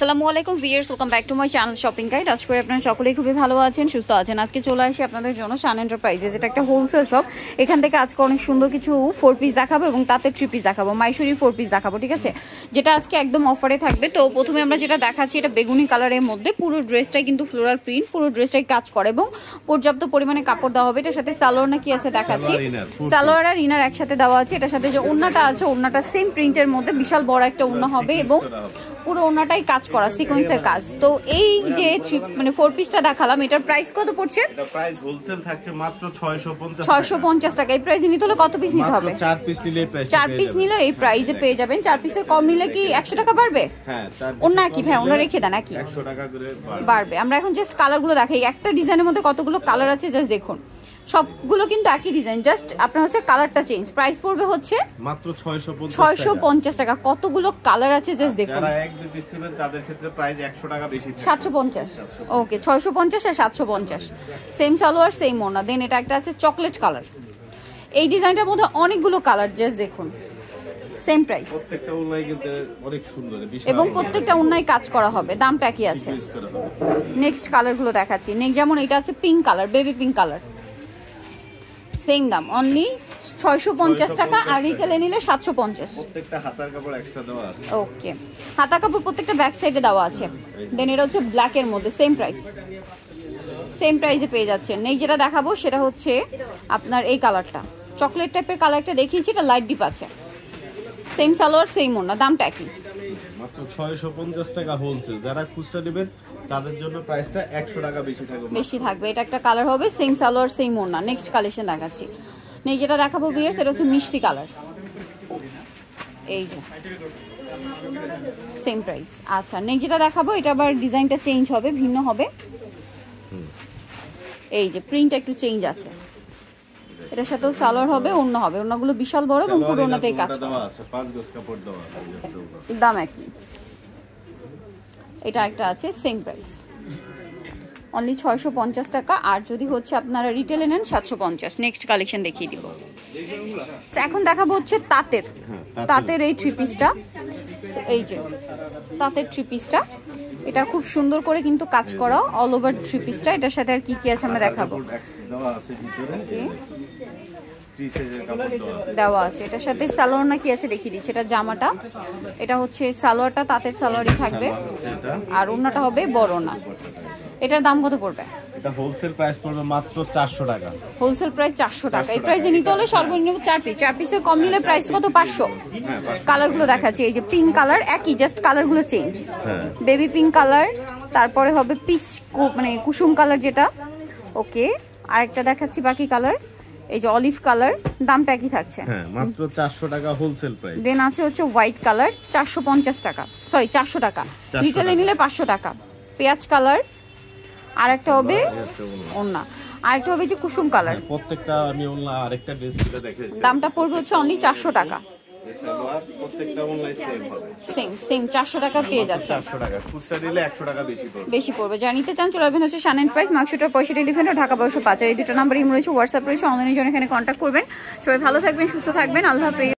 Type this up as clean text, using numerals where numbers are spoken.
আসসালামু আলাইকুম viewers, welcome back to my channel shopping guide. আজ করে আপনারা সকলেই খুবই ভালো আছেন, সুস্থ আছেন। আজকে চলে আসি আপনাদের জন্য শান এন্টারপ্রাইজেস, এটা একটা হোলসেল শপ। এখান থেকে আজকে অনেক সুন্দর কিছু 4 পিস দেখাবো এবং তাতে 3 পিস দেখাবো, মাইশোরির 4 পিস দেখাবো, ঠিক আছে, যেটা আজকে একদম অফারে থাকবে। তো প্রথমে আমরা যেটা দেখাচ্ছি, এটা বেগুনি কালারের মধ্যে, পুরো ড্রেসটাই কিন্তু ফ্লোরাল প্রিন্ট, পুরো ড্রেসটাই কাজ করে এবং পর্যাপ্ত পরিমাণে কাপড় দেওয়া হবে। এটার সাথে সালোয়ার না কি আছে দেখাচ্ছি, সালোয়ার আর ইনার একসাথে দেওয়া আছে। এটার সাথে যে ওড়নাটা আছে, ওড়নাটা সেম প্রিন্টের মধ্যে বিশাল বড় একটা ওড়না হবে এবং পুরো ওনাটাই কাজ করা সিকোয়েন্সের কাজ। তো এই যে মানে 4 পিসটা দেখালাম, এটার প্রাইস কত পড়ছে? এটা প্রাইস হোলসেল থাকছে মাত্র 650 টাকা। এই প্রাইসে নিতে হলে কত পিস নিতে হবে? 4 পিস নিলে প্রাইস 4 পিস নিলে এই প্রাইসে পেয়ে যাবেন। 4 পিসের কম নিলে কি 100 টাকা বাড়বে? হ্যাঁ, ওনা কি ভাই, ওনা রেখে দেন নাকি 100 টাকা করে বাড়বে। আমরা এখন জাস্ট কালারগুলো দেখাই। একটা ডিজাইনের মধ্যে কতগুলো কালার আছে জাস্ট দেখুন, সবগুলো কিন্তু একই ডিজাইন, জাস্ট আপনার হচ্ছে কালারটা চেঞ্জ। প্রাইস পড়বে হচ্ছে মাত্র 650 টাকা। কতগুলো কালার আছে জাস্ট দেখুন। যারা এক দুই পিস নেবেন তাদের ক্ষেত্রে প্রাইস 100 টাকা বেশি থাকবে, 750। ওকে, 650 আর 750, সেম সালোয়ার সেম ওড়না। দেন এটা একটা আছে চকলেট কালার। এই ডিজাইনটার মধ্যে অনেকগুলো কালার, জাস্ট দেখুন, সেম প্রাইস। প্রত্যেকটা ওড়নাই কিন্তু অনেক সুন্দর এবং প্রত্যেকটা ওড়নায় কাজ করা হবে। দামটা কি আছে? নেক্সট কালারগুলো দেখাচ্ছি। নেক্সট যেমন এটা আছে pink colour, baby pink colour, same দাম অনলি 650 টাকা, আর রিটেলে নিলে 750। প্রত্যেকটা হাতার কাপড় এক্সট্রা দেওয়া আছে। ওকে, হাতা কাপড় প্রত্যেকটা ব্যাক সাইডে দেওয়া আছে। দেন এটা হচ্ছে ব্ল্যাক এর মধ্যে, সেম প্রাইস, সেম প্রাইসে পেয়ে যাচ্ছেন। নেক্সট যেটা দেখাবো সেটা হচ্ছে আপনার এই কালারটা, চকলেট টাইপের কালারটা দেখিয়েছি, এটা লাইট ডিপ আছে, সেম সালোয়ার সেম ওড়না, দামটা কি? মাত্র 650 টাকা হোলসেল। যারা খুচরা নেবেন তাদের জন্য প্রাইসটা 100 টাকা বেশি থাকবে। এটা একটা কালার হবে, সেম সালোয়ার সেম ওড়না। নেক্সট কালেকশন দেখাচ্ছি। নেক্সট যেটা দেখাবো ভিউয়ার্স, এটা হচ্ছে মিষ্টি কালার, এই যে সেম প্রাইস। আচ্ছা, নেক্সট যেটা দেখাবো এটা আবার ডিজাইনটা চেঞ্জ হবে, ভিন্ন হবে। এই যে প্রিন্টটা একটু চেঞ্জ আছে। এটার সাথেও সালোয়ার হবে, ওড়না হবে। ওড়নাগুলো বিশাল বড় এবং পুরো ওড়নাতেই কাজ করা আছে, 5 গজ কাপড় দেওয়া আছে। দাম একই। এটা একটা আছে, সেম প্রাইস, অনলি 650 টাকা। আর যদি হচ্ছে আপনারা রিটেলে নেন 750। নেক্সট কালেকশন দেখিয়ে দিব। এখন দেখাবো হচ্ছে তাঁতের এই 3 পিসটা। এই যে তাঁতের 3 পিসটা, এটা খুব সুন্দর করে কিন্তু কাজ করা অল ওভার 3 পিসটা। এটার সাথে আর কি কি আছে আমরা দেখাবো। দেওয়া আছে এটার সাথে সালোয়ার না কি আছে দেখিয়ে দিচ্ছি। এটা জামাটা, এটা হচ্ছে সালোয়ারটা, তাঁতের সালোয়ারই থাকবে, আর ওড়নাটা হবে বড় না। এটার দাম কত পড়বে? এটা হোলসেল প্রাইস পড়বে মাত্র 400 টাকা। হোলসেল প্রাইস 400 টাকা। এই প্রাইসে নিতে হলে সর্বনিম্ন 4 পিস। 4 পিসের কম নিলে প্রাইস কত? 500। কালারগুলো দেখাচ্ছি, এই যে পিঙ্ক কালার, একই জাস্ট কালারগুলো চেঞ্জ। বেবি পিঙ্ক কালার, তারপরে হবে পিচ মানে কুসুম কালার যেটা, ওকে। আরেকটা দেখাচ্ছি বাকি কালার, এই যে অলিভ কালার, দামটা একই থাকছে, হ্যাঁ মাত্র 400 টাকা হোলসেল প্রাইস। দেন আছে হচ্ছে হোয়াইট কালার, 450 টাকা, সরি 400 টাকা। রিটেলে নিলে 500 টাকা। পেঁয়াজ কালার, আরেকটা হবে ওন্না, আরেকটা হবে যে কুসুম কালার। প্রত্যেকটা আমি ওন্না আরেকটা ড্রেস তুলে দেখাচ্ছি, দামটা পড়বে হচ্ছে অনলি 400 টাকা। প্রত্যেকটা অনলাইন সেম হবে, সেম 400 টাকা পেয়ে যাচ্ছে। 400 টাকা খুচরা নিলে 100 টাকা বেশি পড়বে। যা নিতে চান চলে আসবেন হচ্ছে শান এন্টারপ্রাইজ, মার্কশিটার 65 এলিফ্যান্ট, ঢাকা 1205। এই দুটো নাম্বার ইমো রয়েছে, হোয়াটসঅ্যাপ রয়েছে, অনলাইনে জন্য এখানে কন্ট্যাক্ট করবেন। সবাই ভালো থাকবেন, সুস্থ থাকবেন, আল্লাহ হাফেজ।